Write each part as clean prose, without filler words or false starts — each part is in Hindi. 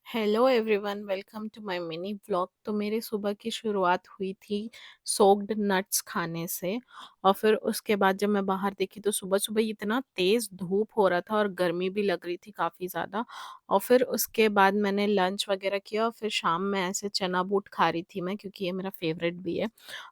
Hello everyone, welcome to my mini vlog. तो मेरी सुबह की शुरुआत हुई थी सोक्ड नट्स खाने से। और फिर उसके बाद जब मैं बाहर देखी तो सुबह सुबह इतना तेज़ धूप हो रहा था और गर्मी भी लग रही थी काफ़ी ज़्यादा। और फिर उसके बाद मैंने लंच वगैरह किया और फिर शाम में ऐसे चना बूट खा रही थी मैं, क्योंकि ये मेरा फेवरेट भी है।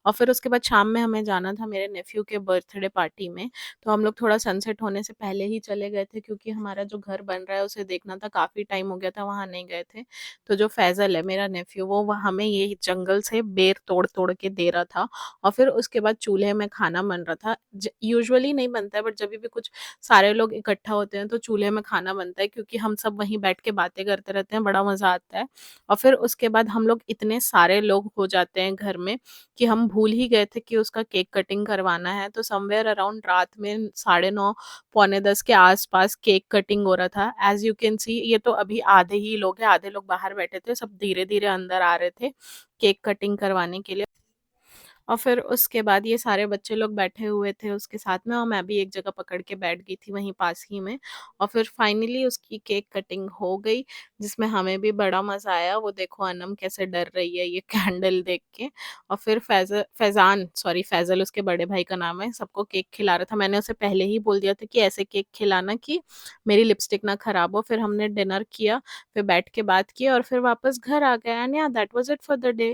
और फिर उसके बाद शाम में हमें जाना था मेरे नेफ्यू के बर्थडे पार्टी में। तो हम लोग थोड़ा सनसेट होने से पहले ही चले गए थे, क्योंकि हमारा जो घर बन रहा है उसे देखना था, काफ़ी टाइम हो गया था वहाँ नहीं गए थे। तो जो फैज़ल है मेरा नेफ्यू, वो हमें ये जंगल से बेर तोड़-तोड़ के दे रहा था। और फिर उसके बाद चूल्हे में खाना बन रहा था। ज यूजुअली नहीं बनता है, बट जभी भी कुछ सारे लोग इकट्ठा होते हैं तो चूल्हे में खाना बनता है, क्योंकि हम सब वहीं बैठ के बातें करते रहते हैं, बड़ा मज़ा आता है। और फिर उसके बाद हम लोग इतने सारे लोग हो जाते हैं घर में कि हम भूल ही गए थे कि उसका केक कटिंग करवाना है। तो समव्हेयर अराउंड रात में 9:30 पौने 10 के आस-पास केक कटिंग हो रहा था। एज़ यू कैन सी, ये तो अभी आधे ही लोग हैं, आधे लोग बाहर बैठे थे, सब धीरे-धीरे अंदर आ रहे थे केक कटिंग करवाने के लिए। और फिर उसके बाद ये सारे बच्चे लोग बैठे हुए थे उसके साथ में, और मैं भी एक जगह पकड़ के बैठ गई थी वहीं पास ही में। और फिर फाइनली उसकी केक कटिंग हो गई, जिसमें हमें भी बड़ा मज़ा आया। वो देखो अनम कैसे डर रही है ये कैंडल देख के। और फिर फैज़ान, सॉरी फैज़ल उसके बड़े भाई का नाम है, सबको केक खिला रहा था। मैंने उसे पहले ही बोल दिया था कि ऐसे केक खिलाना कि मेरी लिपस्टिक ना खराब हो। फिर हमने डिनर किया, फिर बैठ के बात की और फिर वापस घर आ गए। एंड या that was it for the day.